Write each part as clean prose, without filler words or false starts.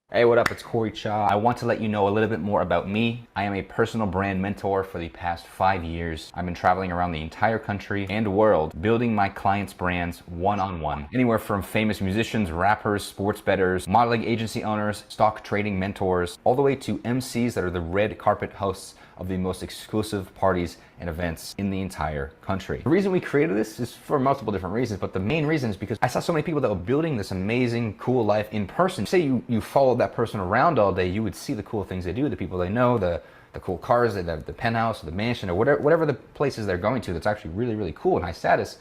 Hey, what up? It's Corey Cha. I want to let you know a little bit more about me. I am a personal brand mentor for the past 5 years. I've been traveling around the entire country and world, building my clients' brands one-on-one. Anywhere from famous musicians, rappers, sports bettors, modeling agency owners, stock trading mentors, all the way to MCs that are the red carpet hosts of the most exclusive parties and events in the entire country. The reason we created this is for multiple different reasons, but the main reason is because I saw so many people that were building this amazing, cool life in person. Say you followed that person around all day, you would see the cool things they do, the people they know, the cool cars, the penthouse, the mansion, or whatever the places they're going to that's actually really, really cool and high status.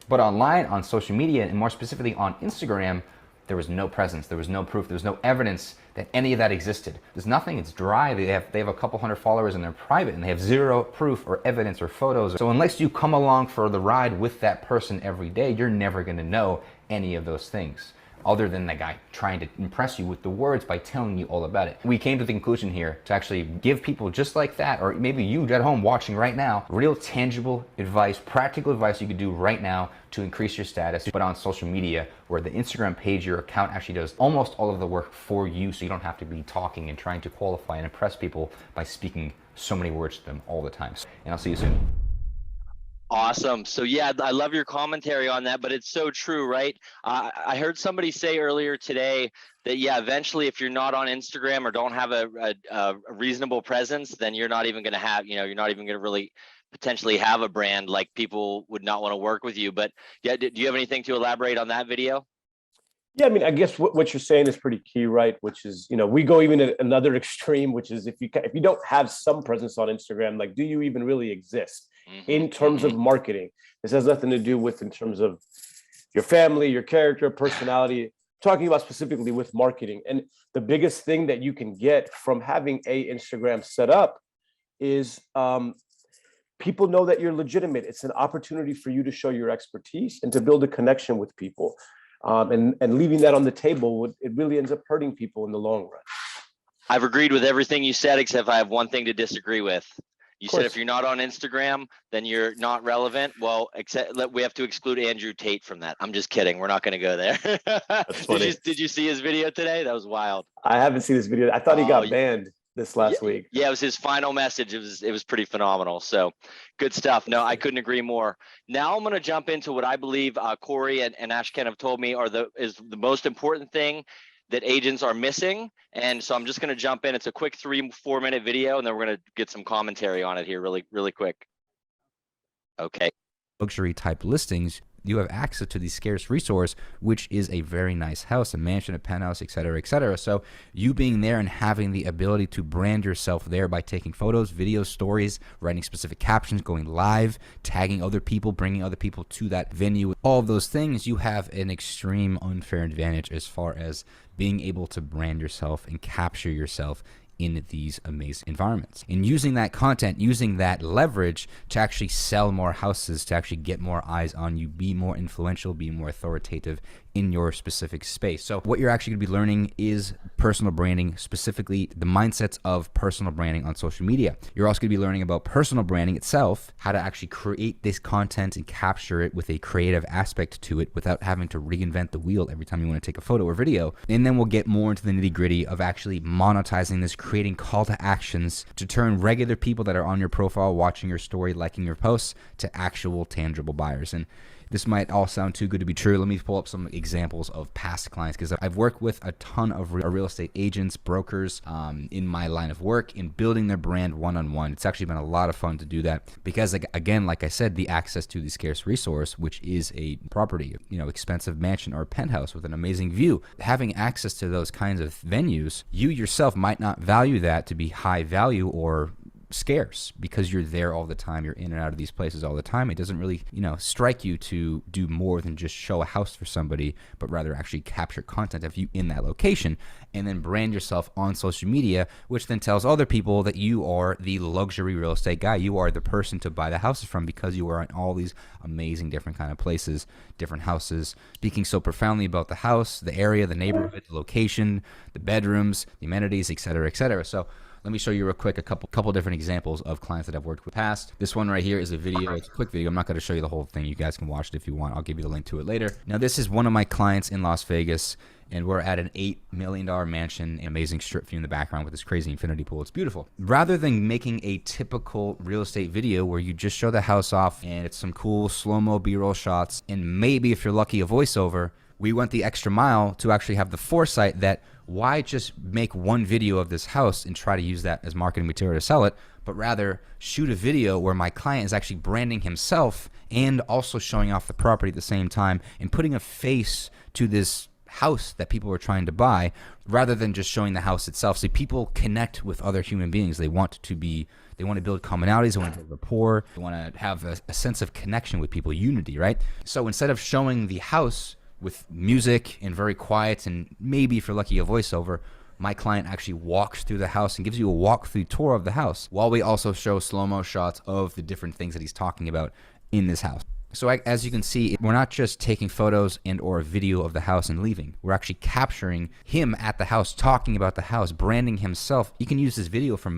But online, on social media, and more specifically on Instagram, there was no presence, there was no proof, there was no evidence that any of that existed. There's nothing, it's dry. They have a couple hundred followers and they're private and they have zero proof or evidence or photos. So unless you come along for the ride with that person every day, you're never gonna know any of those things, other than that guy trying to impress you with the words by telling you all about it. We came to the conclusion here to actually give people just like that, or maybe you at home watching right now, real tangible advice, practical advice you could do right now to increase your status, but on social media, where the Instagram page, your account actually does almost all of the work for you, so you don't have to be talking and trying to qualify and impress people by speaking so many words to them all the time. And I'll see you soon. Awesome. So yeah, I love your commentary on that, but it's so true, right? I heard somebody say earlier today that yeah, eventually if you're not on Instagram or don't have a reasonable presence, then you're not even going to have, you're not even going to really potentially have a brand. Like people would not want to work with you. But yeah, do you have anything to elaborate on that video? Yeah, I mean, I guess what you're saying is pretty key, right? Which is, we go even at another extreme, which is if you don't have some presence on Instagram, like, do you even really exist in terms of marketing? This has nothing to do with in terms of your family, your character, personality. Talking about specifically with marketing, and the biggest thing that you can get from having a Instagram set up is people know that you're legitimate. It's an opportunity for you to show your expertise and to build a connection with people. And leaving that on the table, it really ends up hurting people in the long run. I've agreed with everything you said, except I have one thing to disagree with. You said if you're not on Instagram, then you're not relevant. Well, except we have to exclude Andrew Tate from that. I'm just kidding. We're not going to go there. That's funny. Did you see his video today? That was wild. I haven't seen this video. I thought he got banned this last week. Yeah, it was his final message. It was pretty phenomenal. So good stuff. No, I couldn't agree more. Now I'm going to jump into what I believe Corey and Ashken have told me is the most important thing that agents are missing. And so I'm just going to jump in. It's a quick 3-4 minute video, and then we're going to get some commentary on it here really, really quick. Okay. Luxury type listings, you have access to the scarce resource, which is a very nice house, a mansion, a penthouse, etc., etc. So you being there and having the ability to brand yourself there by taking photos, videos, stories, writing specific captions, going live, tagging other people, bringing other people to that venue, all of those things, you have an extreme unfair advantage as far as being able to brand yourself and capture yourself in these amazing environments, and using that content, using that leverage to actually sell more houses, to actually get more eyes on you, be more influential, be more authoritative in your specific space. So what you're actually going to be learning is personal branding, specifically the mindsets of personal branding on social media. You're also going to be learning about personal branding itself, how to actually create this content and capture it with a creative aspect to it without having to reinvent the wheel every time you want to take a photo or video. And then we'll get more into the nitty-gritty of actually monetizing this, creating call to actions to turn regular people that are on your profile, watching your story, liking your posts, to actual tangible buyers. And this might all sound too good to be true. Let me pull up some examples of past clients, because I've worked with a ton of real estate agents, brokers in my line of work in building their brand one-on-one. It's actually been a lot of fun to do that because, again, like I said, the access to the scarce resource, which is a property, expensive mansion or penthouse with an amazing view. Having access to those kinds of venues, you yourself might not value that to be high value or scarce because you're there all the time, you're in and out of these places all the time. It doesn't really strike you to do more than just show a house for somebody, but rather actually capture content of you in that location and then brand yourself on social media, which then tells other people that you are the luxury real estate guy. You are the person to buy the houses from because you are in all these amazing different kind of places, different houses, speaking so profoundly about the house, the area, the neighborhood, the location, the bedrooms, the amenities, etc., etc. So Let me show you real quick a couple different examples of clients that I've worked with past. This one right here is a video. It's a quick video. I'm not going to show you the whole thing. You guys can watch it if you want. I'll give you the link to it later. Now, this is one of my clients in Las Vegas, and we're at an $8 million mansion, an amazing strip view in the background with this crazy infinity pool. It's beautiful. Rather than making a typical real estate video where you just show the house off and it's some cool slow-mo B-roll shots, and maybe if you're lucky, a voiceover, we went the extra mile to actually have the foresight that why just make one video of this house and try to use that as marketing material to sell it, but rather shoot a video where my client is actually branding himself and also showing off the property at the same time and putting a face to this house that people are trying to buy rather than just showing the house itself. See, people connect with other human beings. They want to build commonalities, they want to build rapport, they want to have a sense of connection with people, unity, right? So instead of showing the house with music and very quiet and maybe if you're lucky a voiceover, my client actually walks through the house and gives you a walkthrough tour of the house while we also show slow-mo shots of the different things that he's talking about in this house. So as you can see, we're not just taking photos and or a video of the house and leaving. We're actually capturing him at the house, talking about the house, branding himself. You can use this video for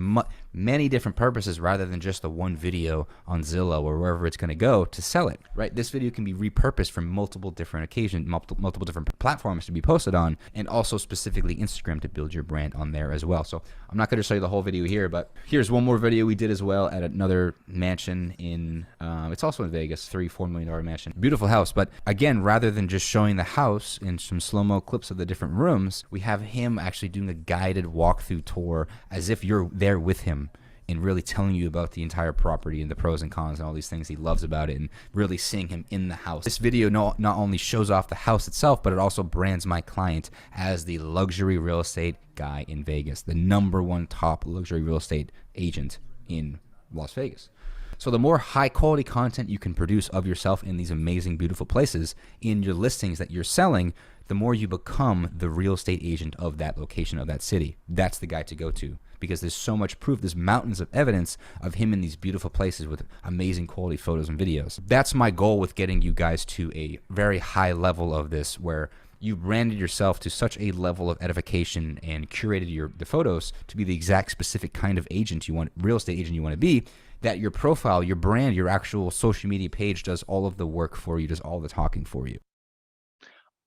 many different purposes rather than just the one video on Zillow or wherever it's going to go to sell it, right? This video can be repurposed for multiple different occasions, multiple different platforms to be posted on, and also specifically Instagram to build your brand on there as well. So I'm not going to show you the whole video here, but here's one more video we did as well at another mansion in, it's also in Vegas, $4 million mansion. Beautiful house. But again, rather than just showing the house in some slow-mo clips of the different rooms, we have him actually doing a guided walkthrough tour as if you're there with him and really telling you about the entire property and the pros and cons and all these things he loves about it and really seeing him in the house. This video not only shows off the house itself, but it also brands my client as the luxury real estate guy in Vegas, the #1 top luxury real estate agent in Las Vegas. So the more high quality content you can produce of yourself in these amazing, beautiful places in your listings that you're selling, the more you become the real estate agent of that location, of that city. That's the guy to go to because there's so much proof. There's mountains of evidence of him in these beautiful places with amazing quality photos and videos. That's my goal with getting you guys to a very high level of this where you branded yourself to such a level of edification and curated the photos to be the exact specific kind of agent you want, real estate agent you want to be, that your profile, your brand, your actual social media page does all of the work for you, does all the talking for you.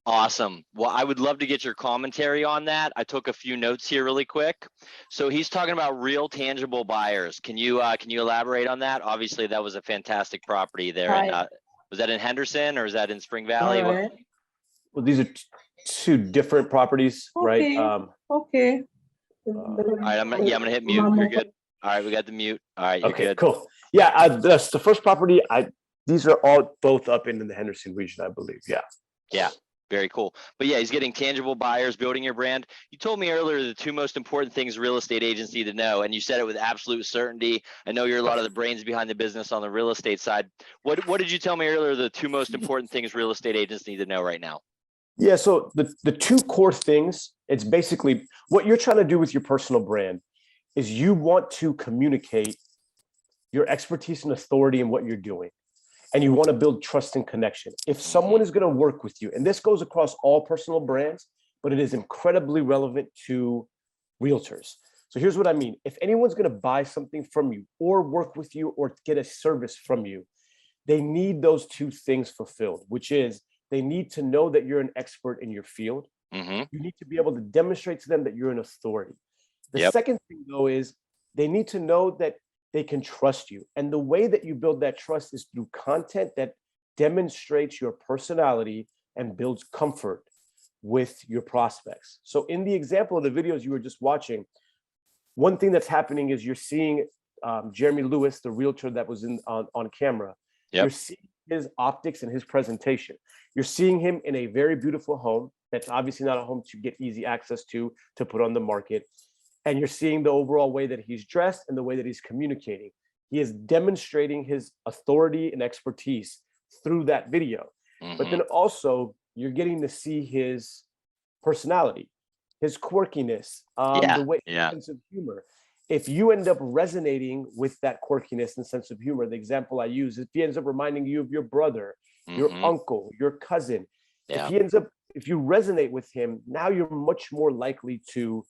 Awesome. Well, I would love to get your commentary on that. I took a few notes here really quick. So he's talking about real tangible buyers. Can you elaborate on that? Obviously, that was a fantastic property there. Right. Was that in Henderson or is that in Spring Valley? All right. Well, these are two different properties, Okay. right? Okay. All right, I'm gonna hit mute. You're good. All right, we got the mute. All right, you're Okay, good. cool. Yeah, that's the first property. These are all both up in the Henderson region, I believe. Yeah. Yeah, very cool. But yeah, he's getting tangible buyers, building your brand. You told me earlier the two most important things real estate agents need to know, and you said it with absolute certainty. I know you're a lot of the brains behind the business on the real estate side. What did you tell me earlier the two most important things real estate agents need to know right now? Yeah, so the two core things, it's basically what you're trying to do with your personal brand is you want to communicate your expertise and authority in what you're doing. And you want to build trust and connection. If someone is going to work with you, and this goes across all personal brands, but it is incredibly relevant to realtors. So here's what I mean. If anyone's going to buy something from you or work with you or get a service from you, they need those two things fulfilled, which is they need to know that you're an expert in your field. You need to be able to demonstrate to them that you're an authority. The second thing, though, is they need to know that they can trust you. And the way that you build that trust is through content that demonstrates your personality and builds comfort with your prospects. So in the example of the videos you were just watching, one thing that's happening is you're seeing Jeremy Lewis, the realtor that was on camera. You're seeing his optics and his presentation. You're seeing him in a very beautiful home that's obviously not a home to get easy access to put on the market. And you're seeing the overall way that he's dressed and the way that he's communicating. He is demonstrating his authority and expertise through that video. But then also you're getting to see his personality, his quirkiness, the way, sense of humor. If you end up resonating with that quirkiness and sense of humor, the example I use, if he ends up reminding you of your brother, your uncle, your cousin, if you resonate with him, now you're much more likely to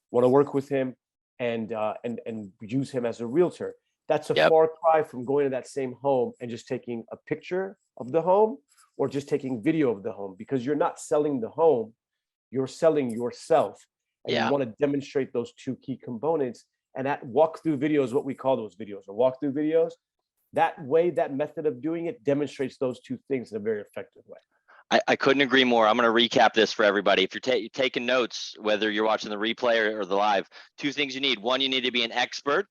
want to work with him, and use him as a realtor. That's a Yep. far cry from going to that same home and just taking a picture of the home or just taking video of the home, because you're not selling the home, you're selling yourself. And you Yeah. want to demonstrate those two key components. And that walkthrough video is what we call those videos, or walkthrough videos. That way, that method of doing it demonstrates those two things in a very effective way. I couldn't agree more. I'm going to recap this for everybody. If you're taking notes, whether you're watching the replay or the live, two things you need. One, you need to be an expert.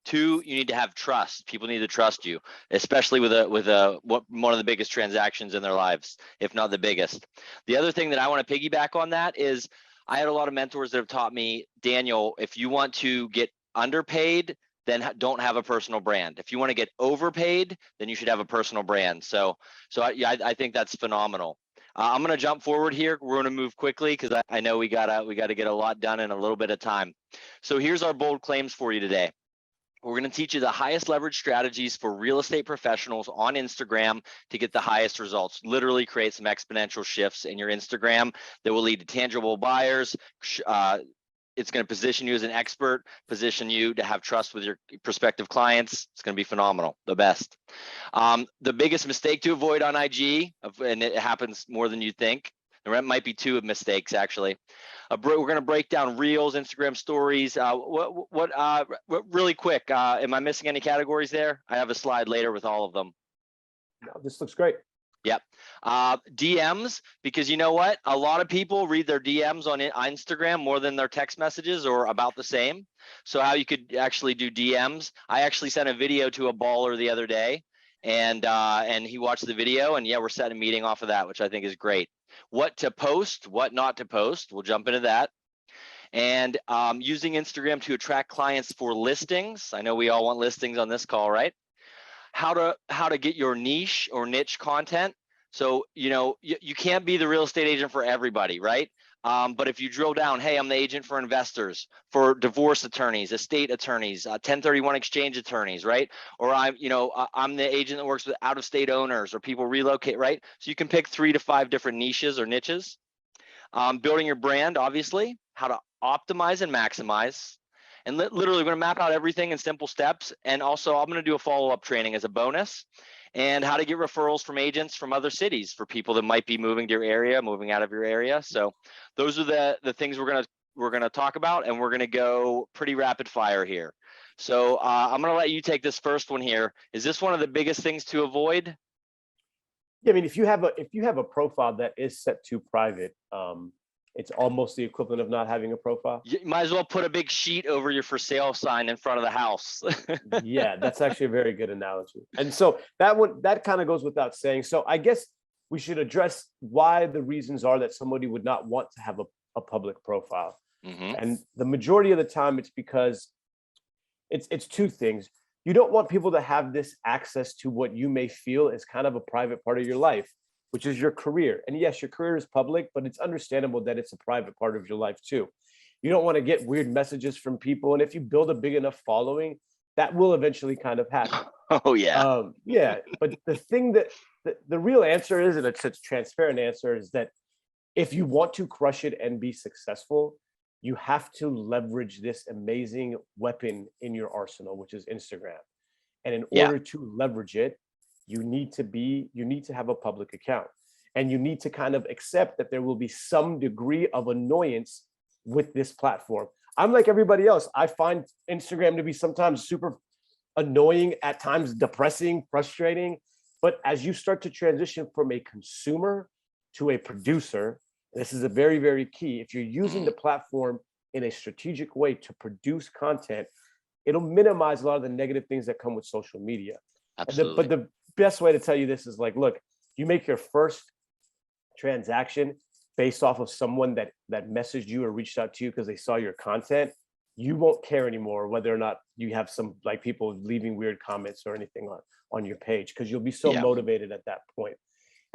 Two, you need to have trust. People need to trust you, especially with one of the biggest transactions in their lives, if not the biggest. The other thing that I want to piggyback on that is I had a lot of mentors that have taught me, Daniel, if you want to get underpaid, then don't have a personal brand. If you want to get overpaid, then you should have a personal brand. So I think that's phenomenal. I'm going to jump forward here. We're going to move quickly because I know we gotta get a lot done in a little bit of time. So here's our bold claims for you today. We're going to teach you the highest leverage strategies for real estate professionals on Instagram to get the highest results. Literally create some exponential shifts in your Instagram that will lead to tangible buyers. It's going to position you as an expert, position you to have trust with your prospective clients. It's going to be phenomenal, the best. The biggest mistake to avoid on IG, and it happens more than you think. There might be two mistakes actually. We're going to break down Reels, Instagram stories. Really quick, am I missing any categories there? I have a slide later with all of them. No, this looks great. Yep. DMs, because you know what? A lot of people read their DMs on Instagram more than their text messages, or about the same. So how you could actually do DMs. I actually sent a video to a baller the other day, and he watched the video, and yeah, we're setting a meeting off of that, which I think is great. What to post, what not to post. We'll jump into that. And using Instagram to attract clients for listings. I know we all want listings on this call, right? How to get your niche or niche content. So, you can't be the real estate agent for everybody, right? But if you drill down, hey, I'm the agent for investors, for divorce attorneys, estate attorneys, 1031 exchange attorneys, right? Or I'm the agent that works with out-of-state owners or people relocate, right? So you can pick 3 to 5 different niches or niches. Building your brand, obviously, how to optimize and maximize. And literally, we're going to map out everything in simple steps. And also, I'm going to do a follow-up training as a bonus, and how to get referrals from agents from other cities for people that might be moving to your area, moving out of your area. So those are the things we're going to talk about, and we're going to go pretty rapid fire here. So I'm going to let you take this first one here. Is this one of the biggest things to avoid? Yeah, I mean, if you have a profile that is set to private, it's almost the equivalent of not having a profile. You might as well put a big sheet over your for sale sign in front of the house. Yeah, that's actually a very good analogy. And so that kind of goes without saying. So I guess we should address why the reasons are that somebody would not want to have a public profile. Mm-hmm. And the majority of the time, it's because it's two things. You don't want people to have this access to what you may feel is kind of a private part of your life, which is your career. And yes, your career is public, but it's understandable that it's a private part of your life too. You don't want to get weird messages from people. And if you build a big enough following, that will eventually kind of happen. Oh, yeah. Yeah. But the thing that the real answer is, and it's a transparent answer, is that if you want to crush it and be successful, you have to leverage this amazing weapon in your arsenal, which is Instagram. And in order to leverage it, you need to have a public account, and you need to kind of accept that there will be some degree of annoyance with this platform. I'm like everybody else. I find Instagram to be sometimes super annoying, at times depressing, frustrating. But as you start to transition from a consumer to a producer, this is a very, very key. If you're using the platform in a strategic way to produce content, it'll minimize a lot of the negative things that come with social media. Absolutely. But the best way to tell you this is like, look, you make your first transaction based off of someone that messaged you or reached out to you because they saw your content, you won't care anymore whether or not you have some like people leaving weird comments or anything on your page, because you'll be so motivated at that point.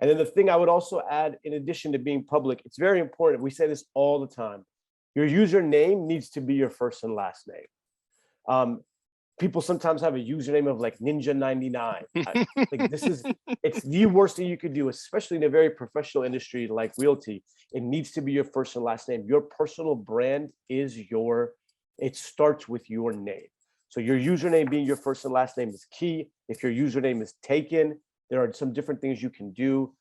And then the thing I would also add, in addition to being public, it's very important. We say this all the time. Your username needs to be your first and last name. People sometimes have a username of like Ninja99. It's the worst thing you could do, especially in a very professional industry like realty. It needs to be your first and last name. Your personal brand is your it starts with your name. So your username being your first and last name is key. If your username is taken, there are some different things you can do.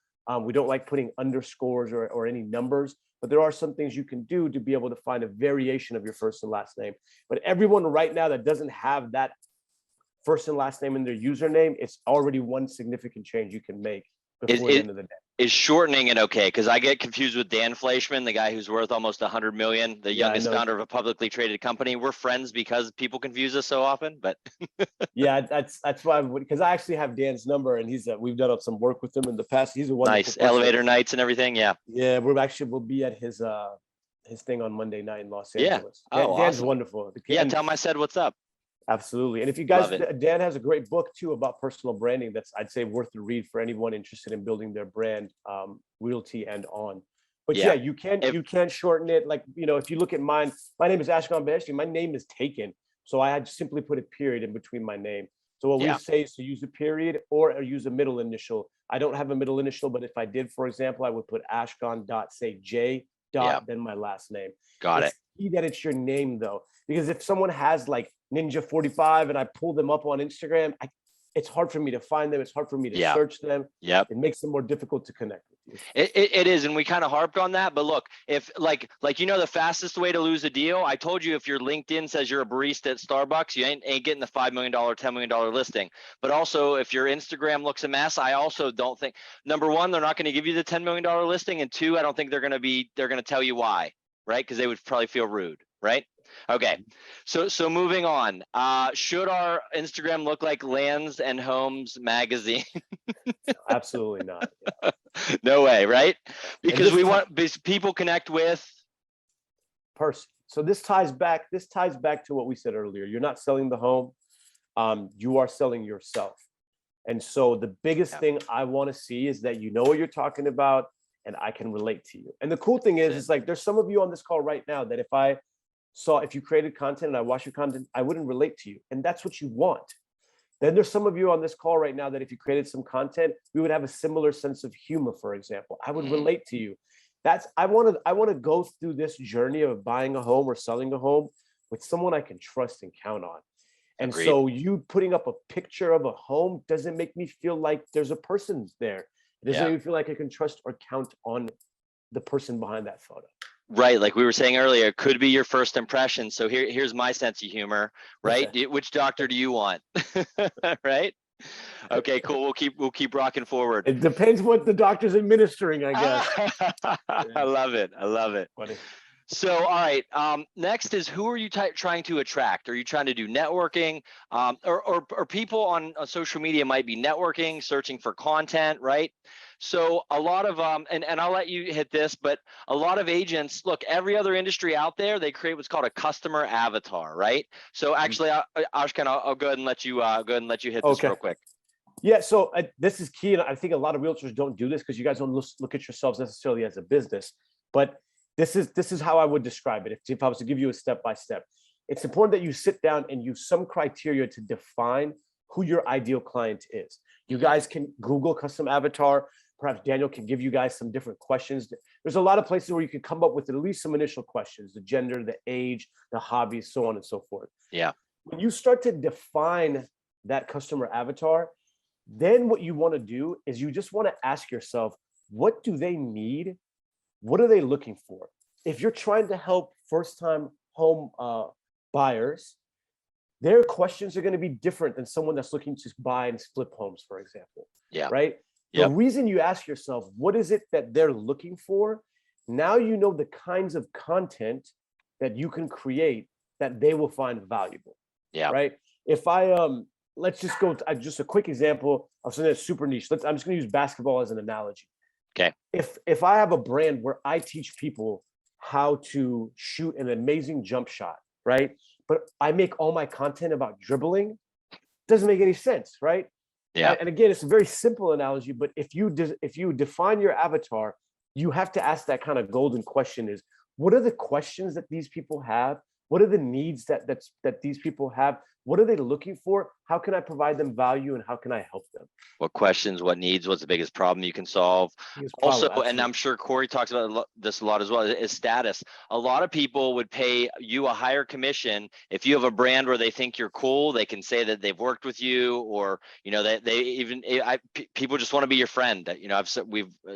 We don't like putting underscores or any numbers, but there are some things you can do to be able to find a variation of your first and last name. But everyone right now that doesn't have that first and last name in their username, it's already one significant change you can make before the end of the day. Is shortening it okay? Because I get confused with Dan Fleischman, the guy who's worth almost 100 million, the youngest founder of a publicly traded company. We're friends because people confuse us so often. But yeah, that's why, because I actually have Dan's number, and we've done some work with him in the past. He's a wonderful nice person. Elevator nights and everything. Yeah. Yeah, we'll be at his thing on Monday night in Los Angeles. Yeah. Oh, Dan's awesome. wonderful. Yeah, tell him I said what's up. Absolutely. And if you guys, Dan has a great book too about personal branding that's, I'd say, worth the read for anyone interested in building their brand, realty and on. But yeah, you can shorten it. Like, if you look at mine, my name is Ashkan Beheshti. My name is taken. So I had simply put a period in between my name. So what we say is to use a period or use a middle initial. I don't have a middle initial, but if I did, for example, I would put Ashkan dot, say J dot, then my last name. Got it. Key that it's your name though, because if someone has like Ninja 45 and I pull them up on Instagram, it's hard for me to find them. It's hard for me to search them. Yep. It makes them more difficult to connect with you. It is, and we kind of harped on that. But look, if like the fastest way to lose a deal, I told you if your LinkedIn says you're a barista at Starbucks, you ain't getting the $5 million, $10 million listing. But also, if your Instagram looks a mess, I also don't think, number one, they're not going to give you the $10 million listing, and two, I don't think they're going to tell you why, right? Because they would probably feel rude, right? Okay, so moving on. Should our Instagram look like Lands and Homes magazine? Absolutely not. Yeah. No way, right? Because we want people connect with person. So this ties back to what we said earlier. You're not selling the home, you are selling yourself. And so the biggest thing I want to see is that you know what you're talking about and I can relate to you. And the cool thing is like there's some of you on this call right now that if you created content and I watch your content, I wouldn't relate to you. And that's what you want. Then there's some of you on this call right now that if you created some content, we would have a similar sense of humor, for example. I would relate to you. I want to go through this journey of buying a home or selling a home with someone I can trust and count on. And Agreed. So you putting up a picture of a home doesn't make me feel like there's a person there. It doesn't make me feel like I can trust or count on the person behind that photo. Right, like we were saying earlier, it could be your first impression. So here's my sense of humor, right? Which doctor do you want? Right? Okay, cool. We'll keep rocking forward. It depends what the doctor's administering, I guess. I love it. Funny. So, all right. Next is, who are you trying to attract? Are you trying to do networking? Or people on social media might be networking, searching for content, right? So a lot of and I'll let you hit this, but a lot of agents, look, every other industry out there, they create what's called a customer avatar, right? So actually, Ashkan, I'll go ahead and let you hit this real quick. Yeah, so this is key, and I think a lot of realtors don't do this because you guys don't look at yourselves necessarily as a business. But this is how I would describe it. If I was to give you a step by step, it's important that you sit down and use some criteria to define who your ideal client is. You guys can Google custom avatar. Perhaps Daniel can give you guys some different questions. There's a lot of places where you can come up with at least some initial questions: the gender, the age, the hobbies, so on and so forth. Yeah. When you start to define that customer avatar, then what you want to do is you just want to ask yourself, what do they need? What are they looking for? If you're trying to help first-time home buyers, their questions are going to be different than someone that's looking to buy and flip homes, for example. Yeah. Right? The reason you ask yourself, what is it that they're looking for? Now you know the kinds of content that you can create that they will find valuable. Yeah. Right? If let's just go to just a quick example of something that's super niche. I'm just going to use basketball as an analogy. Okay. If I have a brand where I teach people how to shoot an amazing jump shot, right? But I make all my content about dribbling, doesn't make any sense, right? Yeah. And again, it's a very simple analogy, but if you define your avatar, you have to ask that kind of golden question: is what are the questions that these people have? What are the needs that these people have What are they looking for? How can I provide them value, and how can I help them? What questions, what needs, what's the biggest problem you can solve? Also, and I'm sure Corey talks about this a lot as well, is status. A lot of people would pay you a higher commission if you have a brand where they think you're cool. They can say that they've worked with you, or people just want to be your friend.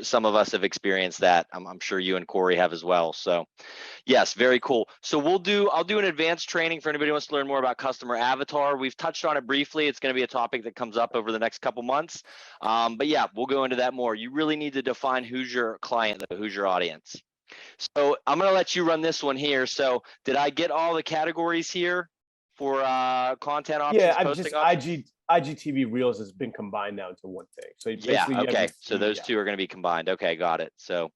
Some of us have experienced that. I'm sure you and Corey have as well. So yes, very cool. So I'll do an advanced training for anybody who wants to learn more about customer avatar. We've touched on it briefly. It's going to be a topic that comes up over the next couple months. But yeah, we'll go into that more. You really need to define who's your client, who's your audience. So I'm going to let you run this one here. So did I get all the categories here for content options? Yeah, I've just IGTV Reels has been combined now into one thing. So okay. So those two are going to be combined. Okay, got it. So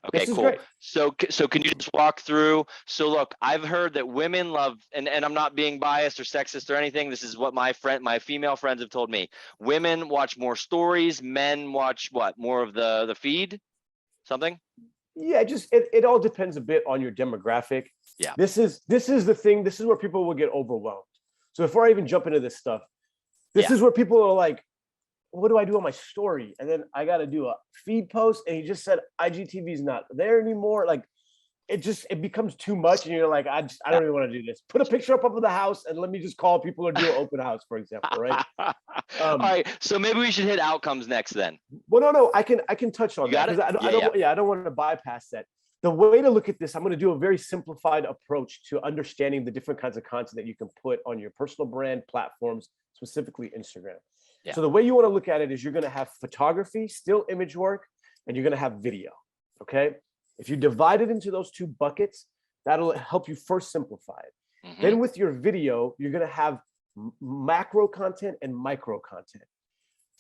okay, cool. Great. So can you just walk through? So look, I've heard that women love, and I'm not being biased or sexist or anything. This is what my female friends have told me. Women watch more stories. Men watch what? More of the feed? Something? Yeah, it all depends a bit on your demographic. Yeah. This is the thing. This is where people will get overwhelmed. So before I even jump into this stuff, this is where people are like, what do I do on my story? And then I got to do a feed post. And he just said IGTV is not there anymore. Like it becomes too much. And you're like, I don't even want to do this. Put a picture up of the house and let me just call people or do an open house, for example, right? All right. So maybe we should hit outcomes next then. Well, no, I can touch on that because I don't want to bypass that. The way to look at this, I'm going to do a very simplified approach to understanding the different kinds of content that you can put on your personal brand platforms, specifically Instagram. Yeah. So the way you want to look at it is you're going to have photography, still image work, and you're going to have video. Okay. If you divide it into those two buckets, that'll help you first simplify it. Mm-hmm. Then with your video, you're going to have macro content and micro content.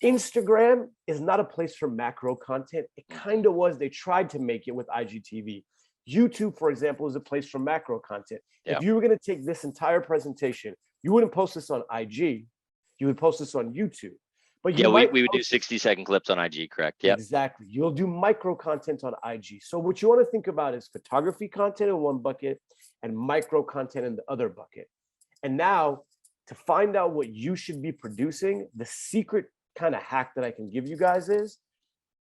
Instagram is not a place for macro content. It kind of was. They tried to make it with IGTV. YouTube, for example, is a place for macro content. Yep. If you were going to take this entire presentation, you wouldn't post this on IG. You would post this on YouTube. But we would do 60-second clips on IG, correct? Yeah, exactly. You'll do micro content on IG. So what you want to think about is photography content in one bucket and micro content in the other bucket. And now to find out what you should be producing, the secret kind of hack that I can give you guys is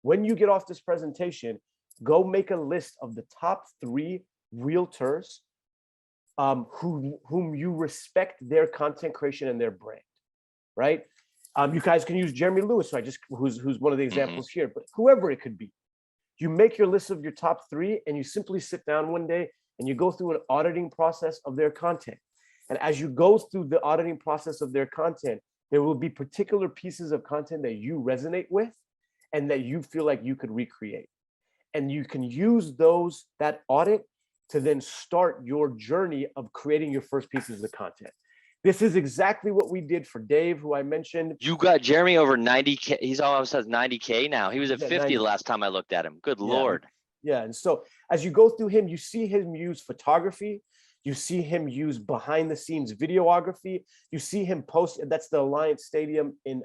when you get off this presentation, go make a list of the top 3 realtors whom you respect their content creation and their brand, right? You guys can use Jeremy Lewis, who's one of the examples here, but whoever it could be. You make your list of your top 3 and you simply sit down one day and you go through an auditing process of their content. And as you go through the auditing process of their content, there will be particular pieces of content that you resonate with and that you feel like you could recreate. And you can use that audit to then start your journey of creating your first pieces of content. This is exactly what we did for Dave, who I mentioned. You got Jeremy over 90K. He's almost has 90K now. He was at 50 the last time I looked at him. Good Lord. Yeah. And so as you go through him, you see him use photography. You see him use behind the scenes videography. You see him post. That's the Alliance Stadium in,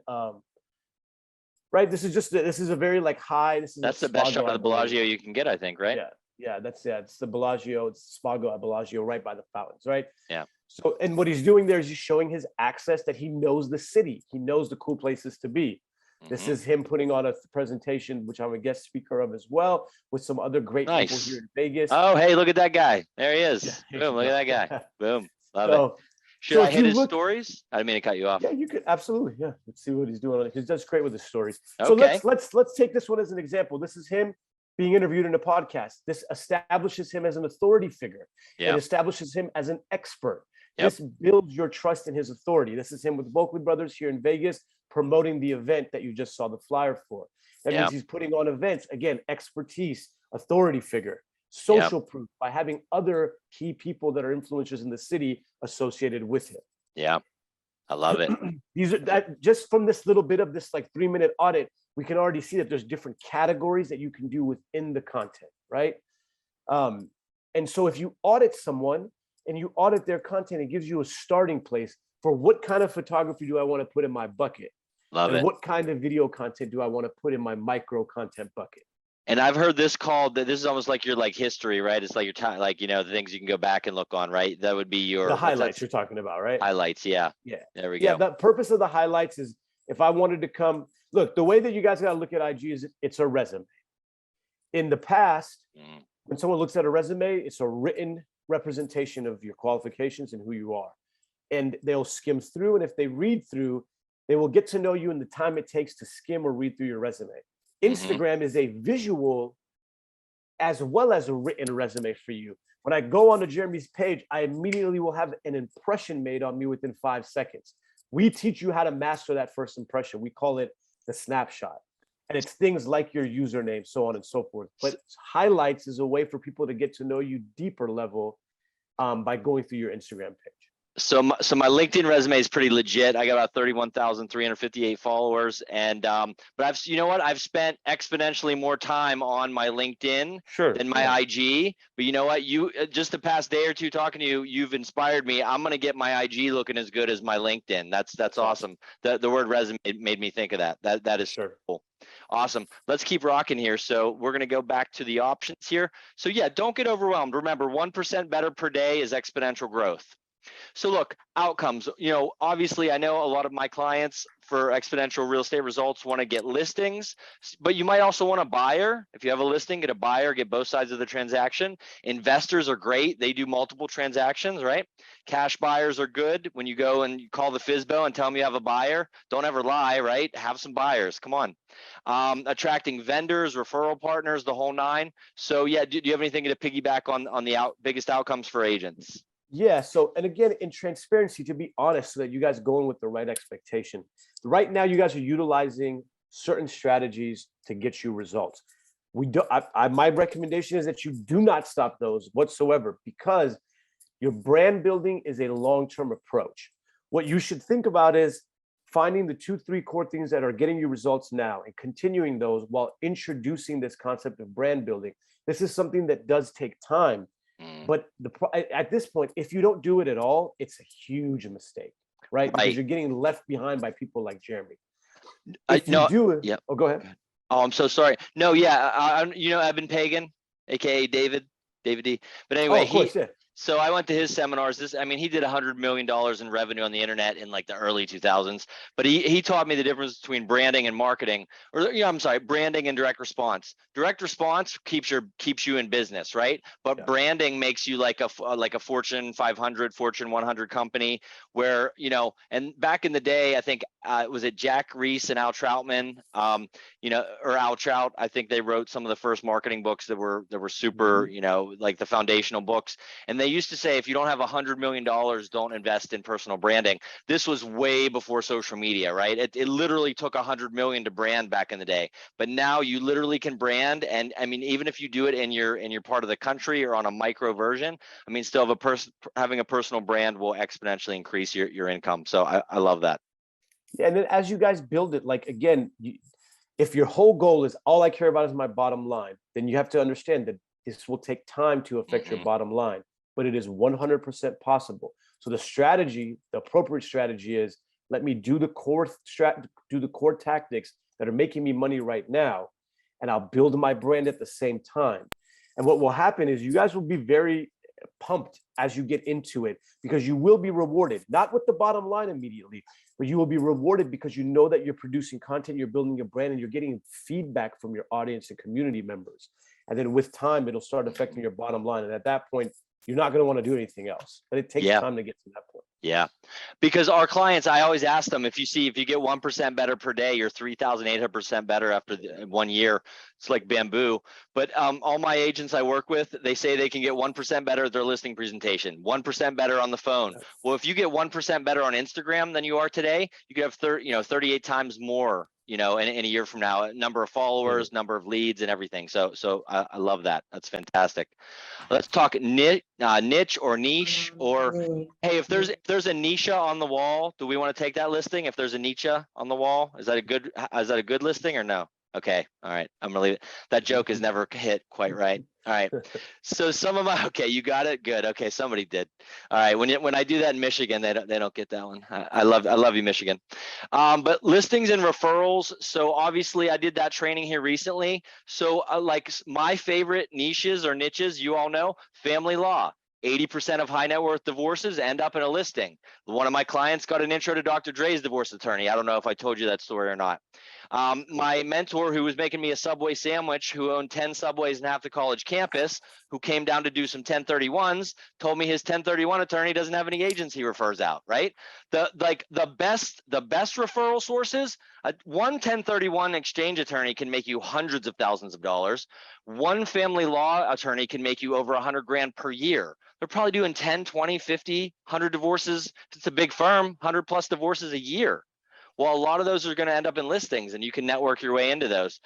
right? This is a very high. That's the best shot of the Bellagio you can get, I think, right? Yeah. It's the Bellagio. It's Spago at Bellagio, right by the fountains, right? Yeah. So, and what he's doing there is he's showing his access that he knows the city. He knows the cool places to be. This is him putting on a presentation, which I'm a guest speaker of as well, with some other great people here in Vegas. Oh, hey, look at that guy. There he is. Boom, look at that guy. Boom. Love it. Should I hit his stories? I didn't mean to cut you off. Yeah, you could absolutely. Yeah, let's see what he's doing. He does great with his stories. So let's take this one as an example. This is him being interviewed in a podcast. This establishes him as an authority figure. It establishes him as an expert. This builds your trust in his authority. This is him with Vokley Brothers here in Vegas promoting the event that you just saw the flyer for. That means he's putting on events. Again, expertise, authority figure, social proof by having other key people that are influencers in the city associated with him. Yeah, I love it. These are just from this little bit of this 3-minute audit, we can already see that there's different categories that you can do within the content, right? And so if you audit someone and you audit their content, it gives you a starting place for what kind of photography do I want to put in my bucket? Love it. What kind of video content do I want to put in my micro content bucket? And I've heard this called, this is almost like your like history, right? It's like your time, like, you know, the things you can go back and look on, right? That would be your The what's that? highlights you're talking about, right? Highlights. Yeah. Yeah. There we Yeah. go. The purpose of the highlights is if I wanted to come, look, the way that you guys got to look at IG is it's a resume. In the past, when someone looks at a resume, it's a written representation of your qualifications and who you are. And they'll skim through. And if they read through, they will get to know you in the time it takes to skim or read through your resume. Instagram is a visual as well as a written resume for you. When I go onto Jeremy's page, I immediately will have an impression made on me within 5 seconds. We teach you how to master that first impression. We call it the snapshot. And it's things like your username, so on and so forth. But highlights is a way for people to get to know you deeper level by going through your Instagram page. So my LinkedIn resume is pretty legit. I got about 31,358 followers, and but you know what? I've spent exponentially more time on my LinkedIn than my IG. But you know what? You just the past day or two talking to you, you've inspired me. I'm gonna get my IG looking as good as my LinkedIn. That's awesome. The word resume made me think of that. That is cool. Awesome. Let's keep rocking here. So we're going to go back to the options here. So yeah, don't get overwhelmed. Remember, 1% better per day is exponential growth. So look, outcomes, you know, obviously I know a lot of my clients for exponential real estate results want to get listings, but you might also want a buyer. If you have a listing, get a buyer, get both sides of the transaction. Investors are great. They do multiple transactions, right? Cash buyers are good. When you go and you call the FSBO and tell them you have a buyer, don't ever lie, right? Have some buyers. Come on. Attracting vendors, referral partners, the whole nine. So yeah, do you have anything to piggyback on the biggest outcomes for agents? Yeah. So, and again, in transparency, to be honest, so that you guys go in with the right expectation. Right now, you guys are utilizing certain strategies to get you results. My recommendation is that you do not stop those whatsoever, because your brand building is a long-term approach. What you should think about is finding the 2-3 core things that are getting you results now and continuing those while introducing this concept of brand building. This is something that does take time. But at this point, if you don't do it at all, it's a huge mistake, right? Because you're getting left behind by people like Jeremy. If you do it, yeah. Oh, go ahead. Oh, I'm so sorry. No, yeah, you know Evan Pagan, aka David D. But anyway, of course, yeah. So I went to his seminars. I mean, he did $100 million in revenue on the internet in like the early 2000s. But he taught me the difference between branding and marketing, or I'm sorry, branding and direct response. Direct response keeps you in business, right? But branding makes you like a Fortune 500, Fortune 100 company, where And back in the day, I think was it Jack Reese and Al Troutman, or Al Trout. I think they wrote some of the first marketing books that were super, like the foundational books. And they used to say, if you don't have $100 million, don't invest in personal branding. This was way before social media, right? It literally took 100 million to brand back in the day. But now you literally can brand. And I mean, even if you do it in your part of the country or on a micro version, I mean, still having a personal brand will exponentially increase your income. So I love that. Yeah, and then as you guys build it, like again, if your whole goal is all I care about is my bottom line, then you have to understand that this will take time to affect your bottom line, but it is 100% possible. So the appropriate strategy is, let me do the core tactics that are making me money right now, and I'll build my brand at the same time. And what will happen is you guys will be very pumped as you get into it, because you will be rewarded, not with the bottom line immediately, but you will be rewarded because you know that you're producing content, you're building your brand, and you're getting feedback from your audience and community members. And then with time, it'll start affecting your bottom line. And at that point, you're not going to want to do anything else. But it takes time to get to that point. Yeah, because our clients, I always ask them, if you get 1% better per day, you're 3,800% better after 1 year. It's like bamboo. But all my agents I work with, they say they can get 1% better at their listing presentation, 1% better on the phone. Well, if you get 1% better on Instagram than you are today, you could have 38 times more, in a year from now, number of followers, number of leads, and everything. So I love that. That's fantastic. Let's talk niche or niche, or hey, if there's a niche on the wall, do we want to take that listing? If there's a niche on the wall, is that a good listing or no? Okay, all right, I'm gonna leave it. That joke is never hit quite right. All right. So some of my, okay, you got it. Good. Okay, somebody did. All right. When I do that in Michigan, they don't get that one. I love you, Michigan. But listings and referrals. So obviously, I did that training here recently. So like my favorite niches or niches, you all know, family law. 80% of high net worth divorces end up in a listing. One of my clients got an intro to Dr. Dre's divorce attorney. I don't know if I told you that story or not. My mentor, who was making me a Subway sandwich, who owned 10 Subways in half the college campus, who came down to do some 1031s, told me his 1031 attorney doesn't have any agents he refers out, right? The best referral sources, one 1031 exchange attorney can make you hundreds of thousands of dollars. One family law attorney can make you over 100 grand per year. They're probably doing 10, 20, 50, 100 divorces. It's a big firm, 100 plus divorces a year. Well, a lot of those are going to end up in listings, and you can network your way into those.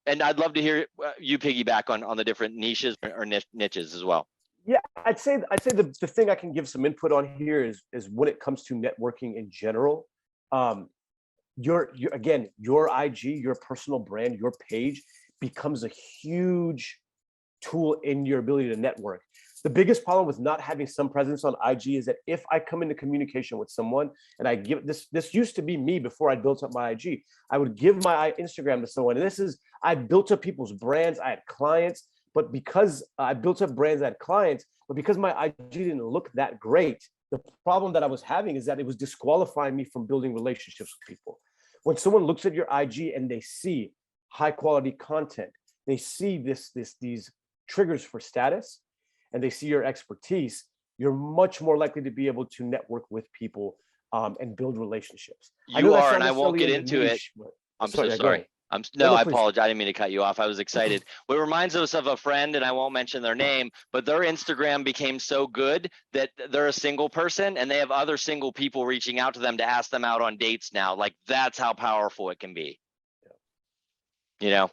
And I'd love to hear you piggyback on the different niches or niches as well. Yeah, I'd say the thing I can give some input on here is when it comes to networking in general, your IG, your personal brand, your page becomes a huge tool in your ability to network. The biggest problem with not having some presence on IG is that if I come into communication with someone and I give this used to be me before I built up my IG. I would give my Instagram to someone, and I built up people's brands. I had clients, but because I built up brands, I had clients, but because my IG didn't look that great, the problem that I was having is that it was disqualifying me from building relationships with people. When someone looks at your IG and they see high quality content, they see these triggers for status, and they see your expertise, you're much more likely to be able to network with people and build relationships. You are, and I won't get into it. I'm so sorry. I apologize. I didn't mean to cut you off. I was excited. Well, it reminds us of a friend, and I won't mention their name, but their Instagram became so good that they're a single person and they have other single people reaching out to them to ask them out on dates now. Like, that's how powerful it can be. You know?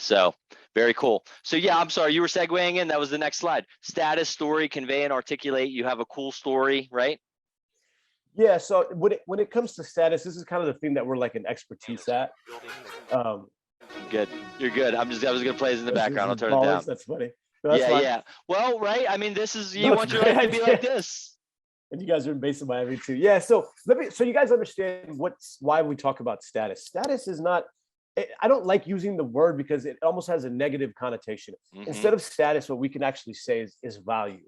So very cool. So yeah, I'm sorry, you were segueing in. That was the next slide. Status, story, convey, and articulate. You have a cool story, right? Yeah. So when it comes to status, this is kind of the thing that we're like an expertise at. Good. You're good. I was gonna play this in the background. I'll turn it down. That's funny. No, that's fine. Yeah. Well, right. I mean, you want your life to be like this. And you guys are in base of Miami too. Yeah. So so you guys understand why we talk about status. Status is not. I don't like using the word because it almost has a negative connotation. Mm-hmm. Instead of status, what we can actually say is value.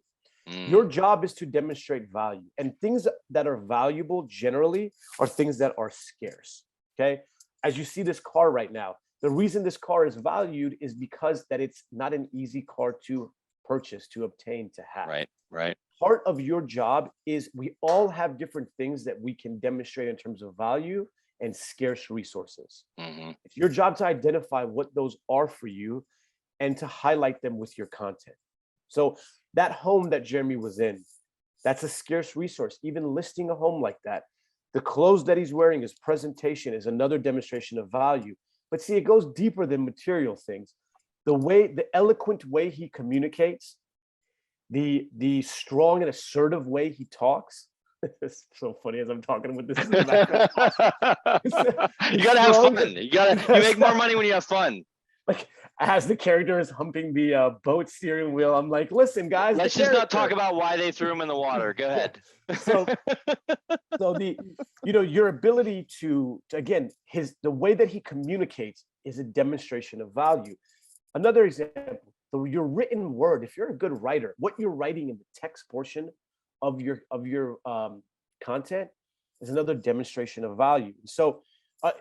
Your job is to demonstrate value, and things that are valuable generally are things that are scarce. Okay. As you see this car right now, the reason this car is valued is because that it's not an easy car to purchase, to obtain, to have. Right. Part of your job is we all have different things that we can demonstrate in terms of value and scarce resources. Mm-hmm. It's your job to identify what those are for you and to highlight them with your content. So that home that Jeremy was in, that's a scarce resource. Even listing a home like that, the clothes that he's wearing, his presentation is another demonstration of value. But see, it goes deeper than material things. The eloquent way he communicates, the strong and assertive way he talks. It's so funny as I'm talking with this in the background. You gotta have fun. You make more money when you have fun. Like, as the character is humping the boat steering wheel, I'm like, listen, guys. Let's just not talk about why they threw him in the water. Go ahead. So your ability to again, the way that he communicates is a demonstration of value. Another example, your written word. If you're a good writer, what you're writing in the text portion of your content is another demonstration of value. So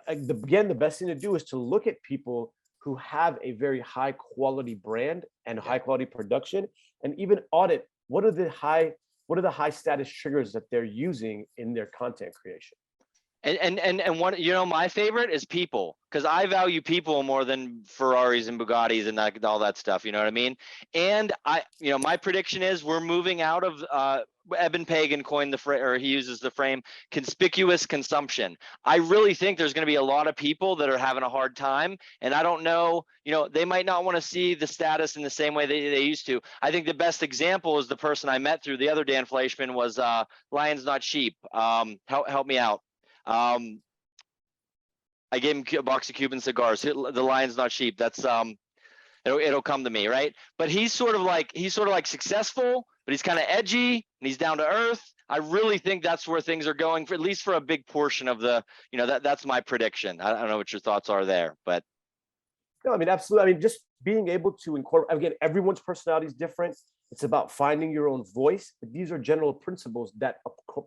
again, the best thing to do is to look at people who have a very high quality brand and high quality production, and even audit what are the high status triggers that they're using in their content creation. And one, my favorite is people, because I value people more than Ferraris and Bugattis and all that stuff. You know what I mean? And my prediction is we're moving out of Eben Pagan coined he uses the frame conspicuous consumption. I really think there's going to be a lot of people that are having a hard time, and I don't know, they might not want to see the status in the same way they used to. I think the best example is the person I met through the other Dan Fleischman was Lions Not Sheep. Help me out. I gave him a box of Cuban cigars. The Lions Not Sheep. That's it'll come to me, right? But he's sort of like successful, but he's kind of edgy and he's down to earth. I really think that's where things are going, for at least for a big portion of the, that's my prediction. I don't know what your thoughts are there, but no, I mean, absolutely. I mean, just being able to incorporate, again, everyone's personality is different. It's about finding your own voice, but these are general principles that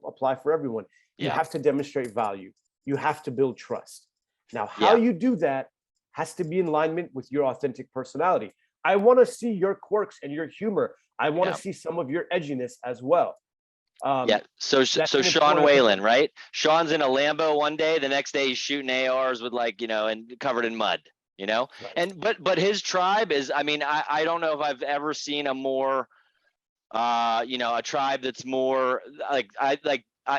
apply for everyone. You have to demonstrate value. You have to build trust. Now, how you do that has to be in alignment with your authentic personality. I want to see your quirks and your humor. I want to see some of your edginess as well. So Sean Whalen, right? Sean's in a Lambo one day, the next day he's shooting ARs with and covered in mud, Right. And but his tribe is, I mean, I don't know if I've ever seen a more a tribe that's more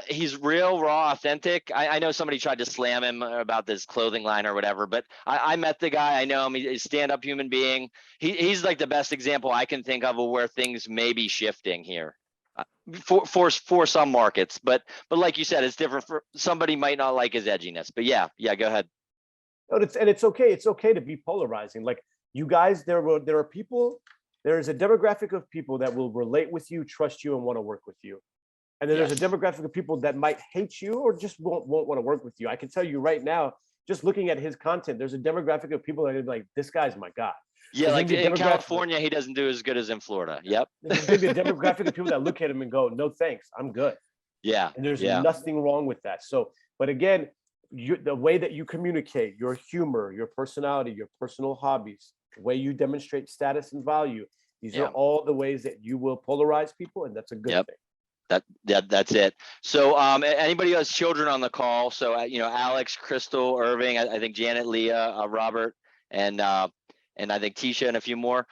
he's real, raw, authentic. I know somebody tried to slam him about this clothing line or whatever, but I met the guy. I know him. He's a stand-up human being. He's like the best example I can think of where things may be shifting here for some markets. But like you said, it's different. For somebody might not like his edginess. But yeah, go ahead. It's okay. It's okay to be polarizing. Like you guys, there are people. There is a demographic of people that will relate with you, trust you, and want to work with you. And then there's a demographic of people that might hate you or just won't want to work with you. I can tell you right now, just looking at his content, there's a demographic of people that are like, this guy's my guy. Yeah, like in California, he doesn't do as good as in Florida. Yep. There's going to be a demographic of people that look at him and go, no, thanks, I'm good. Yeah. And there's nothing wrong with that. So, but again, the way that you communicate, your humor, your personality, your personal hobbies, the way you demonstrate status and value, these are all the ways that you will polarize people, and that's a good thing. That's it. So anybody who has children on the call, so Alex, Crystal, Irving, I think Janet, Leah, Robert, and I think Tisha and a few more.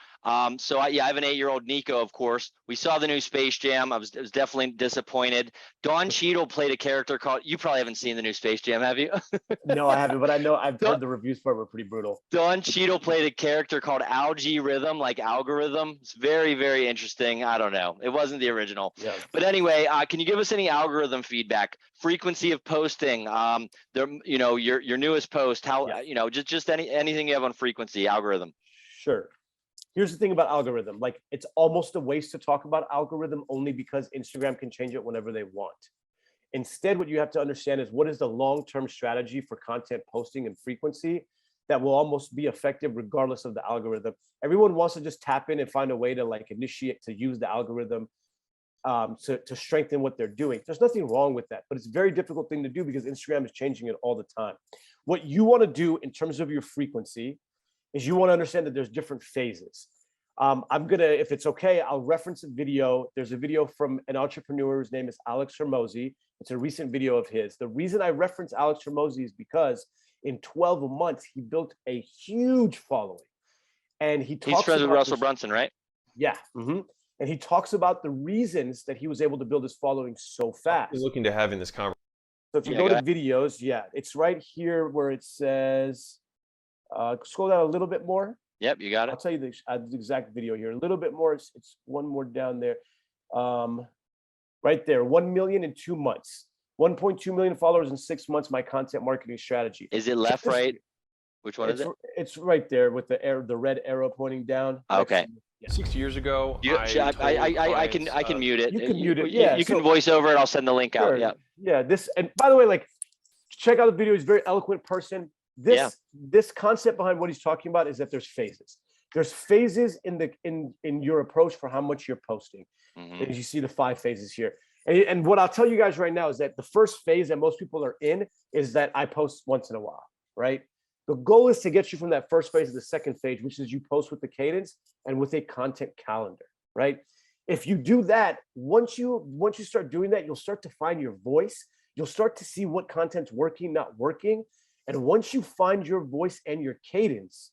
So I have an 8-year-old, Nico, of course. We saw the new Space Jam. I was definitely disappointed. Don Cheadle played a character called, you probably haven't seen the new Space Jam, have you? No, I haven't, but I know I've heard the reviews for it were pretty brutal. Don Cheadle played a character called Algae Rhythm, like algorithm. It's very, very interesting. I don't know. It wasn't the original. Yeah. But anyway, can you give us any algorithm feedback? Frequency of posting, your newest post, how, just anything you have on frequency, algorithm. Sure. Here's the thing about algorithm. Like, it's almost a waste to talk about algorithm only because Instagram can change it whenever they want. Instead, what you have to understand is what is the long-term strategy for content posting and frequency that will almost be effective regardless of the algorithm. Everyone wants to just tap in and find a way to initiate to use the algorithm to strengthen what they're doing. There's nothing wrong with that, but it's a very difficult thing to do because Instagram is changing it all the time. What you want to do in terms of your frequency is you want to understand that there's different phases. I'm gonna, if it's okay, I'll reference a video. There's a video from an entrepreneur whose name is Alex Hormozi. It's a recent video of his. The reason I reference Alex Hormozi is because in 12 months, he built a huge following. And he's friends with Russell Brunson, right? Yeah. Mm-hmm. And he talks about the reasons that he was able to build his following so fast. You're looking to have in this conversation. So if you go to videos, it's right here where it says, scroll down a little bit more. Yep, you got it. I'll tell you the exact video here. A little bit more. It's one more down there. Right there, 1 million in 2 months. 1.2 million followers in 6 months. My content marketing strategy. Is it left, right? Which one is it? It's right there with the red arrow pointing down. Okay. 6 years ago, I can mute it. You can mute it. Yeah, you can voice over it. I'll send the link out. Yeah. Yeah. This, and by the way, check out the video. He's a very eloquent person. This concept behind what he's talking about is that there's phases. There's phases in your approach for how much you're posting. Mm-hmm. As you see the 5 phases here. And what I'll tell you guys right now is that the first phase that most people are in is that I post once in a while, right? The goal is to get you from that first phase to the second phase, which is you post with the cadence and with a content calendar, right? If you do that, once you start doing that, you'll start to find your voice. You'll start to see what content's working, not working. And once you find your voice and your cadence,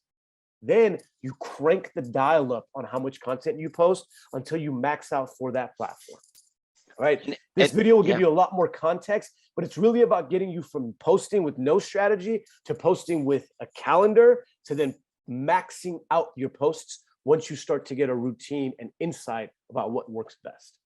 then you crank the dial up on how much content you post until you max out for that platform. All right. This video will give you a lot more context, but it's really about getting you from posting with no strategy to posting with a calendar to then maxing out your posts once you start to get a routine and insight about what works best.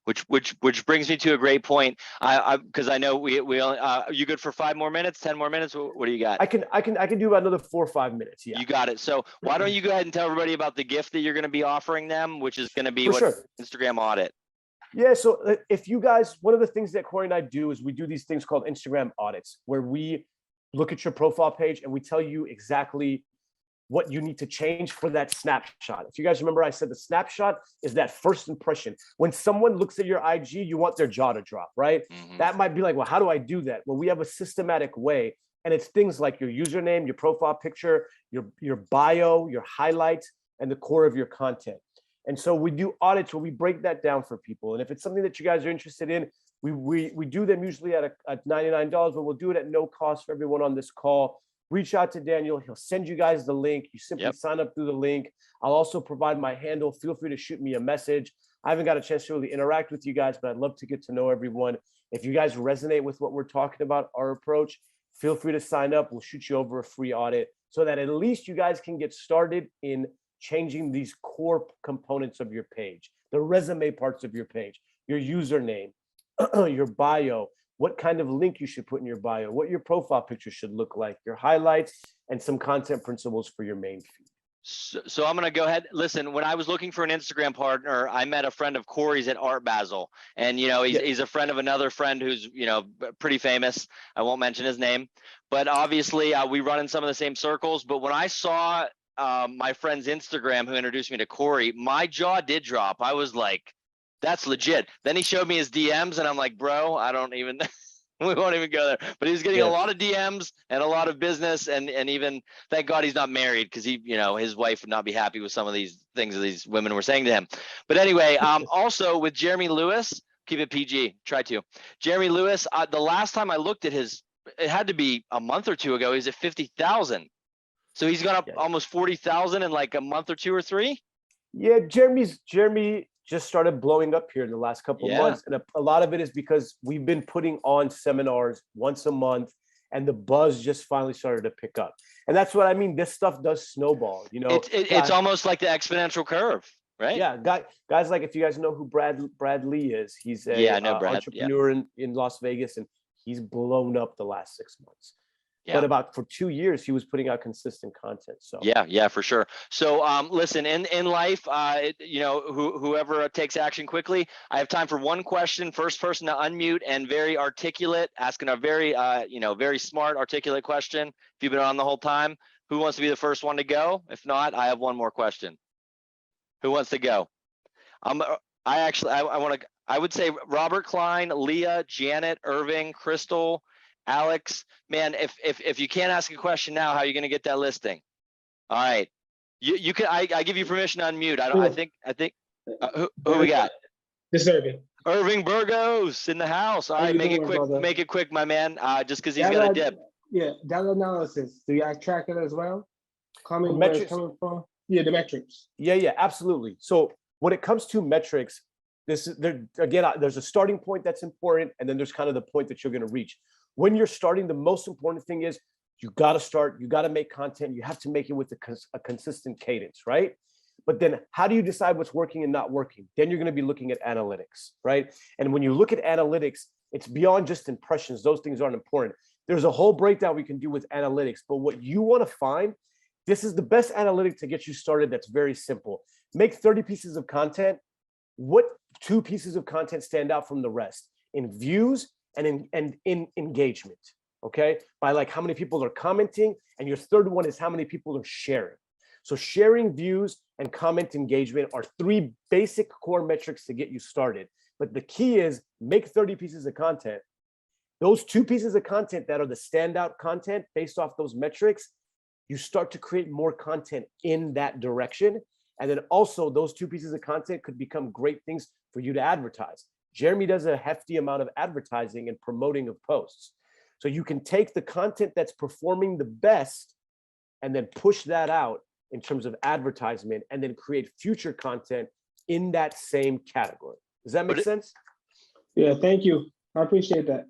Which brings me to a great point. Because I know we only, you good for 5 more minutes, 10 more minutes? What do you got? I can do about another 4 or 5 minutes. Yeah, You got it. So why don't you go ahead and tell everybody about the gift that you're going to be offering them, which is going to be for what sure. Instagram audit. Yeah, so if you guys, one of the things that Corey and I do is we do these things called Instagram audits, where we look at your profile page and we tell you exactly what you need to change for that snapshot. If you guys remember, I said the snapshot is that first impression. When someone looks at your IG, you want their jaw to drop, right? Mhm. That might be like, well, how do I do that? Well, we have a systematic way, and it's things like your username, your profile picture, your bio, your highlights, and the core of your content. And so we do audits where we break that down for people. And if it's something that you guys are interested in, we do them usually at $99, but we'll do it at no cost for everyone on this call. Reach out to Daniel. He'll send you guys the link. You simply sign up through the link. I'll also provide my handle. Feel free to shoot me a message. I haven't got a chance to really interact with you guys, but I'd love to get to know everyone. If you guys resonate with what we're talking about, our approach, feel free to sign up. We'll shoot you over a free audit so that at least you guys can get started in changing these core components of your page, the resume parts of your page, your username, your bio, what kind of link you should put in your bio, what your profile picture should look like, your highlights, and some content principles for your main feed. So I'm going to go ahead. Listen, when I was looking for an Instagram partner, I met a friend of Corey's at Art Basel. And, he's a friend of another friend who's, pretty famous. I won't mention his name. But obviously, we run in some of the same circles. But when I saw my friend's Instagram who introduced me to Corey, my jaw did drop. I was like, that's legit. Then he showed me his DMs and I'm like, bro, I don't even, we won't even go there. But he was getting a lot of DMs and a lot of business. And even, thank God he's not married, because his wife would not be happy with some of these things that these women were saying to him. But anyway, also with Jeremy Lewis, keep it PG, try to. Jeremy Lewis, the last time I looked at it had to be a month or two ago, he's at 50,000. So he's gone up almost 40,000 in like a month or 2 or 3. Yeah, Jeremy just started blowing up here in the last couple of months. And a lot of it is because we've been putting on seminars once a month, and the buzz just finally started to pick up. And that's what I mean. This stuff does snowball, It's almost like the exponential curve, right? Yeah, guys, like, if you guys know who Brad Lee is, he's a entrepreneur in Las Vegas, and he's blown up the last 6 months. Yeah. But for 2 years, he was putting out consistent content. So yeah, for sure. So listen, in life, whoever takes action quickly, I have time for one question. First person to unmute and very articulate, asking a very very smart, articulate question. If you've been on the whole time, who wants to be the first one to go? If not, I have one more question. Who wants to go? I would say Robert Klein, Leah, Janet, Irving, Crystal, Alex, man, if you can't ask a question now, how are you going to get that listing? All right, you can. I give you permission to unmute. I think. Who we got? This is Irving. Irving Burgos in the house. All right, make it quick. Brother? Make it quick, my man. Just because he's got a dip. Yeah, data analysis. Do you track it as well? Coming where it's coming from? Yeah, the metrics. Yeah, absolutely. So when it comes to metrics, there's a starting point that's important, and then there's kind of the point that you're going to reach. When you're starting, the most important thing is you got to start, you got to make content, you have to make it with a consistent cadence, right? But then how do you decide what's working and not working? Then you're going to be looking at analytics, right? And when you look at analytics, it's beyond just impressions. Those things aren't important. There's a whole breakdown we can do with analytics, but what you want to find, this is the best analytic to get you started. That's very simple. Make 30 pieces of content. What 2 pieces of content stand out from the rest in views and in engagement, okay? By like how many people are commenting, and your third one is how many people are sharing. So sharing, views, and comment engagement are 3 basic core metrics to get you started. But the key is make 30 pieces of content. Those 2 pieces of content that are the standout content based off those metrics, you start to create more content in that direction. And then also those 2 pieces of content could become great things for you to advertise. Jeremy does a hefty amount of advertising and promoting of posts. So you can take the content that's performing the best and then push that out in terms of advertisement, and then create future content in that same category. Does that make sense? Yeah, thank you. I appreciate that.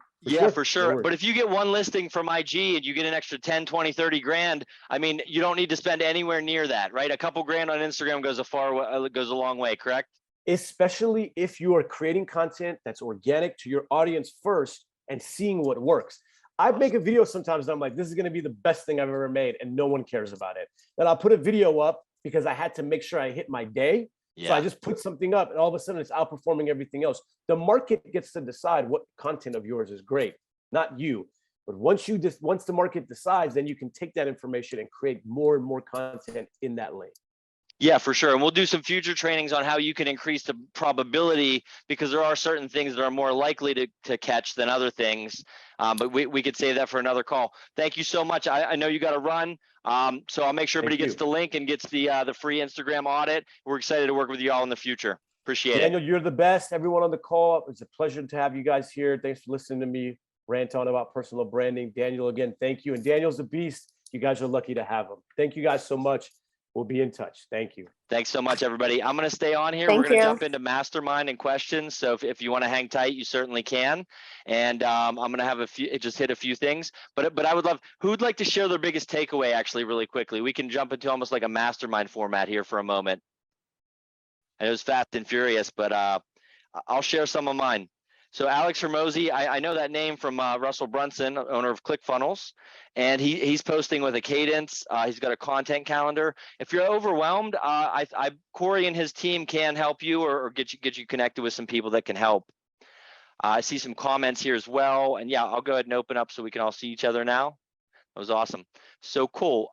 For sure. But if you get one listing from IG and you get an extra 10, 20, 30 grand, I mean, you don't need to spend anywhere near that, right? A couple grand on Instagram goes a long way, correct? especially if you are creating content that's organic to your audience first and seeing what works. I make a video sometimes and I'm like, this is going to be the best thing I've ever made, and no one cares about it. Then I'll put a video up because I had to make sure I hit my day. So I just put something up and all of a sudden it's outperforming everything else. The market gets to decide what content of yours is great, not you. But once the market decides, then you can take that information and create more and more content in that lane. Yeah, for sure. And we'll do some future trainings on how you can increase the probability, because there are certain things that are more likely to catch than other things. But we could save that for another call. Thank you so much. I know you got to run. So I'll make sure everybody gets the link and gets the free Instagram audit. We're excited to work with you all in the future. Appreciate Daniel, you're the best. Everyone on the call, it's a pleasure to have you guys here. Thanks for listening to me rant on about personal branding. Daniel, again, thank you. And Daniel's the beast. You guys are lucky to have him. Thank you guys so much. We'll be in touch. Thank you. Thanks so much, everybody. I'm going to stay on here. We're going to jump into mastermind and questions. So if you want to hang tight, you certainly can. And I'm going to have just hit a few things. But I would love, who would like to share their biggest takeaway actually really quickly? We can jump into almost like a mastermind format here for a moment. And it was fast and furious, but I'll share some of mine. So Alex Hermosi, I know that name from Russell Brunson, owner of ClickFunnels, and he's posting with a cadence. He's got a content calendar. If you're overwhelmed, Corey and his team can help you or get you connected with some people that can help. I see some comments here as well, and yeah, I'll go ahead and open up so we can all see each other now. That was awesome. So cool.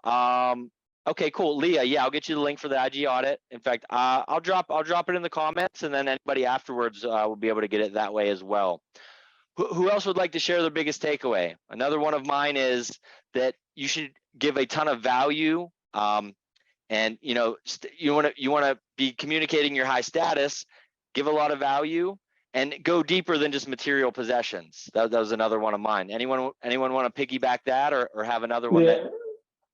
Okay, cool. Leah, yeah, I'll get you the link for the IG audit. In fact, I'll drop it in the comments, and then anybody afterwards will be able to get it that way as well. Who else would like to share their biggest takeaway? Another one of mine is that you should give a ton of value, and you want to be communicating your high status, give a lot of value, and go deeper than just material possessions. That was another one of mine. Anyone want to piggyback that or have another one? Yeah,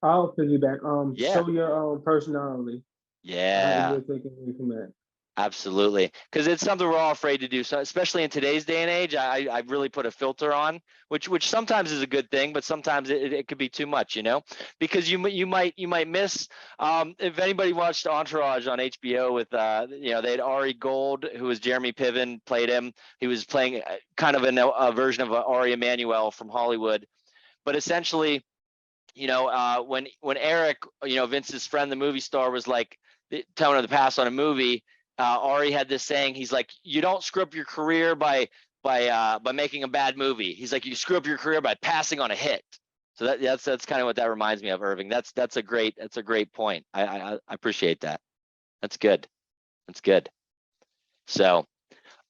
I'll piggyback. Yeah. Show your personality. Yeah. Taking away from that. Absolutely, because it's something we're all afraid to do. So especially in today's day and age, I really put a filter on, which sometimes is a good thing, but sometimes it could be too much, because you might miss. If anybody watched Entourage on HBO with they had Ari Gold, who was Jeremy Piven, played him. He was playing kind of a version of Ari Emanuel from Hollywood, but essentially, when Eric, Vince's friend, the movie star, was like telling him to pass on a movie. Ari had this saying. He's like, you don't screw up your career by making a bad movie. He's like, you screw up your career by passing on a hit. So that's kind of what that reminds me of, Irving. That's a great point. I appreciate that. That's good. So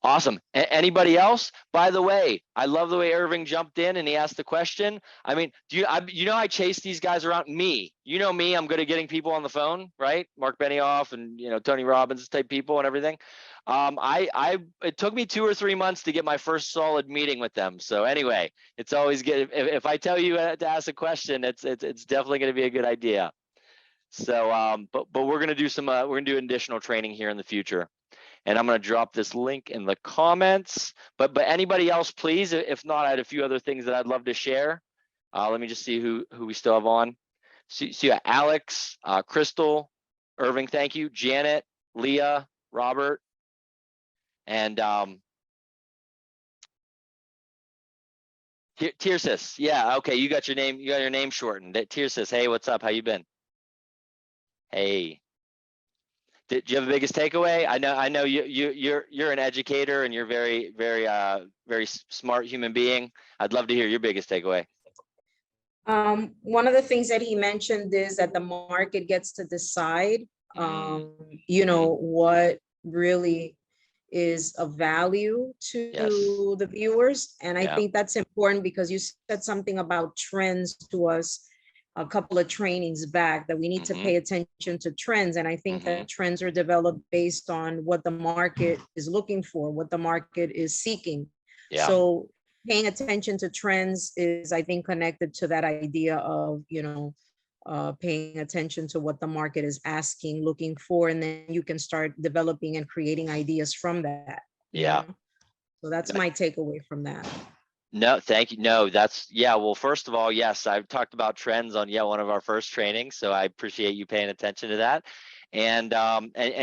awesome. Anybody else? By the way, I love the way Irving jumped in and he asked the question. I mean, I chase these guys around. Me, me, I'm good at getting people on the phone, right? Mark Benioff and Tony Robbins type people and everything. It took me 2 or 3 months to get my first solid meeting with them. So anyway, it's always good if I tell you to ask a question, it's definitely going to be a good idea. So but we're going to do additional training here in the future. And I'm going to drop this link in the comments. But anybody else, please? If not, I had a few other things that I'd love to share. Let me just see who we still have on. So yeah, Alex, Crystal, Irving, thank you. Janet, Leah, Robert, and Tirsis. Yeah, okay, you got your name shortened. Tirsis, hey, what's up? How you been? Hey. Did you have the biggest takeaway? I know you're an educator and you're very, very, very smart human being. I'd love to hear your biggest takeaway. One of the things that he mentioned is that the market gets to decide, what really is of value to the viewers. And I think that's important because you said something about trends to us a couple of trainings back, that we need to pay attention to trends. And I think that trends are developed based on what the market is looking for, what the market is seeking. Yeah. So paying attention to trends is, I think, connected to that idea of, paying attention to what the market is asking, looking for, and then you can start developing and creating ideas from that. Yeah. So that's my takeaway from that. No, thank you. No, well, first of all, yes, I've talked about trends on one of our first trainings, so I appreciate you paying attention to that. And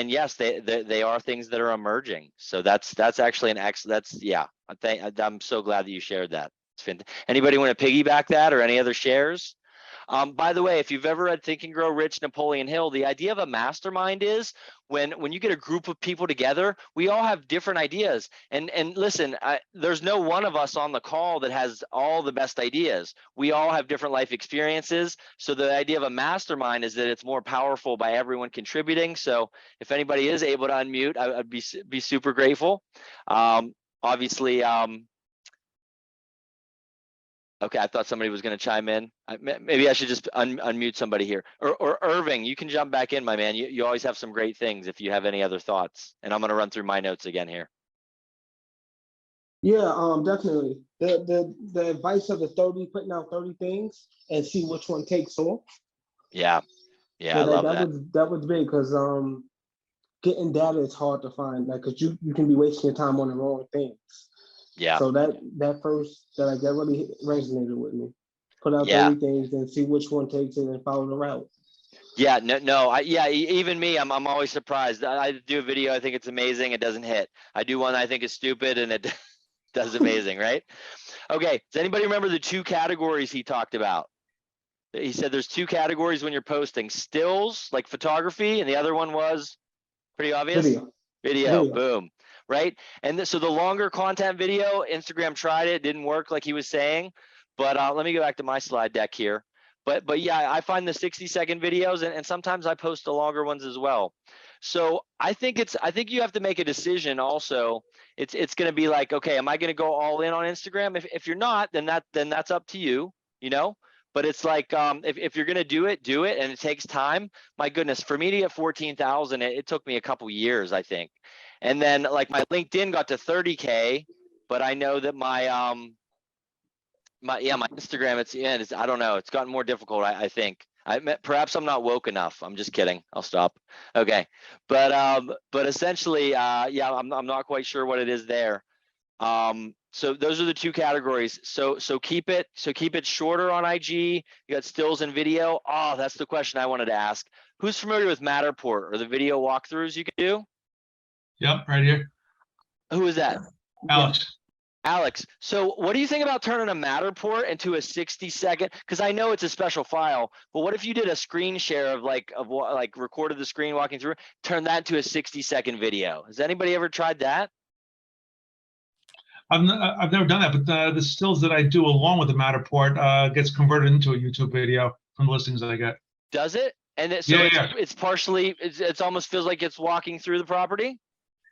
yes, they are things that are emerging. So that's actually an that's yeah. I'm so glad that you shared that. It's fantastic. Anybody want to piggyback that or any other shares? By the way, if you've ever read Think and Grow Rich, Napoleon Hill, the idea of a mastermind is when you get a group of people together, we all have different ideas. And listen, there's no one of us on the call that has all the best ideas. We all have different life experiences. So the idea of a mastermind is that it's more powerful by everyone contributing. So if anybody is able to unmute, I'd be super grateful. Obviously, okay, I thought somebody was going to chime in. Maybe I should just unmute somebody here. Or Irving, you can jump back in, my man. You always have some great things if you have any other thoughts. And I'm going to run through my notes again here. Yeah, definitely. The advice of the 30, putting out 30 things and see which one takes off. Yeah, I love that. That was big because getting data is hard to find. Like, cause you can be wasting your time on the wrong things. Yeah. So that really resonated with me. Put out 30 things and see which one takes it and follow the route. Yeah, no, even me, I'm always surprised. I do a video, I think it's amazing, it doesn't hit. I do one I think is stupid and it does amazing, right? Okay, does anybody remember the 2 categories he talked about? He said there's 2 categories when you're posting: stills, like photography, and the other one was pretty obvious. Video. Boom. Right. And so the longer content video, Instagram tried it, didn't work like he was saying. But let me go back to my slide deck here. But yeah, I find the 60-second videos and sometimes I post the longer ones as well. So I think you have to make a decision also. It's going to be like, okay, am I going to go all in on Instagram? If you're not, then that's up to you, you know. But it's like, if you're going to do it, and it takes time. My goodness, for me to get 14,000, it took me a couple years, I think. And then like my LinkedIn got to 30K, but I know that my Instagram, I don't know, it's gotten more difficult, I think. Perhaps I'm not woke enough. I'm just kidding. I'll stop. Okay. But essentially, yeah, I'm not quite sure what it is there. So those are the 2 categories. So keep it shorter on IG. You got stills and video. Oh, that's the question I wanted to ask. Who's familiar with Matterport or the video walkthroughs you can do? Yep, right here. Who is that? Alex. Alex. So what do you think about turning a Matterport into a 60-second? Because I know it's a special file, but what if you did a screen share of recorded the screen walking through, turn that to a 60-second video? Has anybody ever tried that? I've never done that, but the stills that I do along with the Matterport gets converted into a YouTube video from the listings that I get. Does it? And it's partially, it's almost feels like it's walking through the property?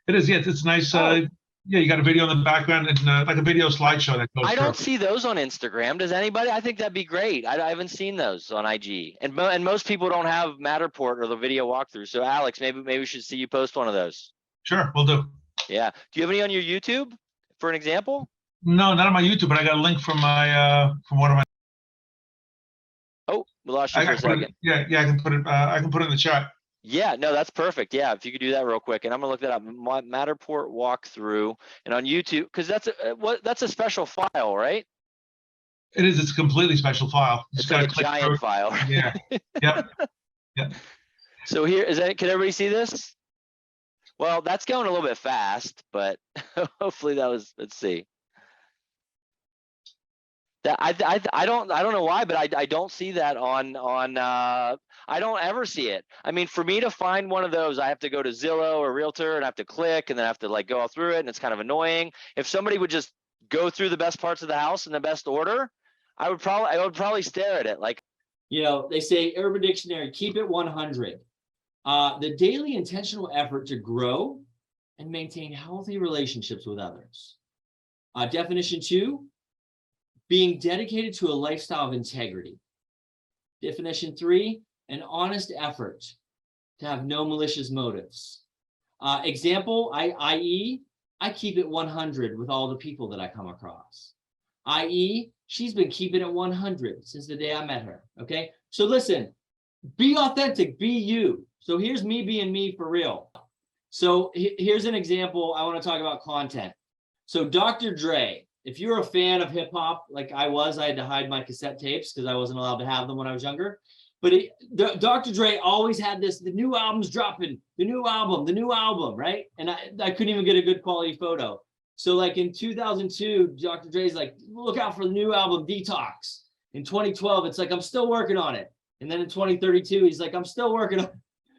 It is, yes. It's nice. Yeah, you got a video in the background and like a video slideshow that goes I through. don't see those on Instagram. Does anybody? I think that'd be great. I haven't seen those on IG. And most people don't have Matterport or the video walkthrough. So Alex, maybe we should see you post one of those. Sure, we'll do. Yeah. Do you have any on your YouTube for an example? No, not on my YouTube, but I got a link from my from one of my. Oh, we lost you for a second. I can put it. I can put it in the chat. Yeah, no, that's perfect. Yeah, if you could do that real quick, and I'm gonna look that up. Matterport walkthrough, and on YouTube, because that's a special file, right? It is. It's a completely special file. It's like a giant file. Yeah. Yep. Yep. So here is that. Can everybody see this? Well, that's going a little bit fast, but hopefully that was. Let's see. That I don't know why, but I don't see that on I don't ever see it. I mean, for me to find one of those, I have to go to Zillow or Realtor and I have to click and then I have to like go all through it, and it's kind of annoying. If somebody would just go through the best parts of the house in the best order, I would probably stare at it like. You know, they say Urban Dictionary, keep it 100. The daily intentional effort to grow and maintain healthy relationships with others. Definition 2, being dedicated to a lifestyle of integrity. Definition 3, an honest effort to have no malicious motives. Example, i.e., I keep it 100 with all the people that I come across. I.e., she's been keeping it 100 since the day I met her, okay? So listen, be authentic, be you. So here's me being me for real. So here's an example. I want to talk about content. So Dr. Dre, if you're a fan of hip hop, like I was, I had to hide my cassette tapes because I wasn't allowed to have them when I was younger. But Dr. Dre always had this, the new album's dropping, the new album, right? And I couldn't even get a good quality photo. So like in 2002, Dr. Dre's like, look out for the new album, Detox. In 2012, it's like, I'm still working on it. And then in 2032, he's like, I'm still working on it.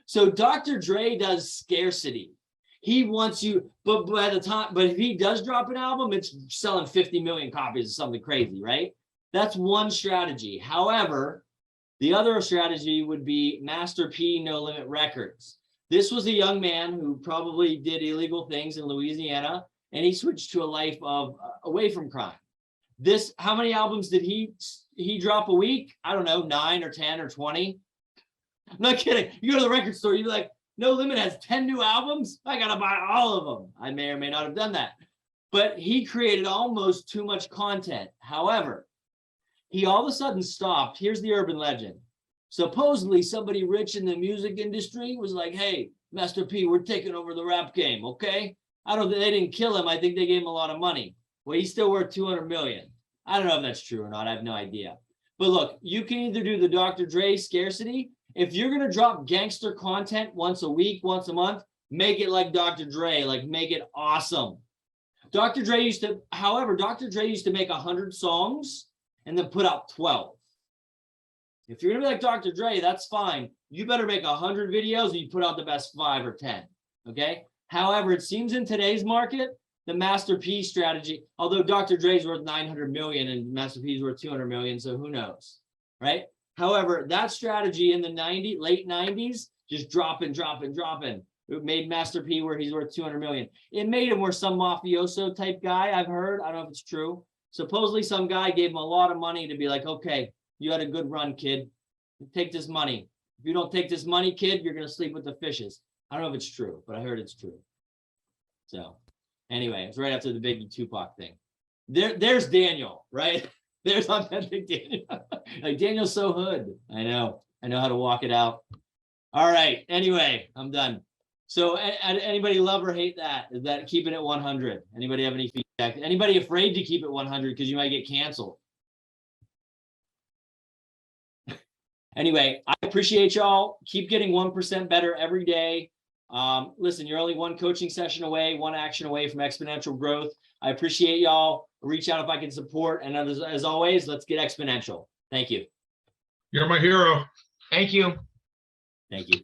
So Dr. Dre does scarcity. He wants you, but by the time, but if he does drop an album, it's selling 50 million copies or something crazy, right? That's one strategy. However, the other strategy would be Master P No Limit Records. This was a young man who probably did illegal things in Louisiana, and he switched to a life of away from crime. How many albums did he drop a week? I don't know, 9 or 10 or 20. I'm not kidding. You go to the record store, you're like, No Limit has 10 new albums. I gotta buy all of them. I may or may not have done that, but he created almost too much content. However, he all of a sudden stopped. Here's the urban legend. Supposedly somebody rich in the music industry was like, hey, Master P, we're taking over the rap game, okay? They didn't kill him. I think they gave him a lot of money. Well, he's still worth 200 million. I don't know if that's true or not. I have no idea. But look, you can either do the Dr. Dre scarcity. If you're going to drop gangster content once a week, once a month, make it like Dr. Dre, like make it awesome. Dr. Dre used to make 100 songs and then put out 12. If you're gonna be like Dr. Dre, that's fine. You better make 100 videos and you put out the best 5 or 10, okay? However, it seems in today's market, the Master P strategy, although Dr. Dre's worth 900 million and Master P's worth 200 million, so who knows, right? However, that strategy in the late 90s, just dropping. It made Master P where he's worth 200 million. It made him where some mafioso type guy, I've heard, I don't know if it's true. Supposedly some guy gave him a lot of money to be like, okay, you had a good run, kid. Take this money. If you don't take this money, kid, you're going to sleep with the fishes. I don't know if it's true, but I heard it's true. So anyway, it's right after the Biggie Tupac thing. There's Daniel, right? There's authentic Daniel. Like Daniel's so hood. I know how to walk it out. All right. Anyway, I'm done. So anybody love or hate that? Is that keeping it 100? Anybody have any feedback? Anybody afraid to keep it 100 because you might get canceled? Anyway, I appreciate y'all. Keep getting 1% better every day. Listen, you're only one coaching session away, one action away from exponential growth. I appreciate y'all. Reach out if I can support. And as always, let's get exponential. Thank you. You're my hero. Thank you. Thank you.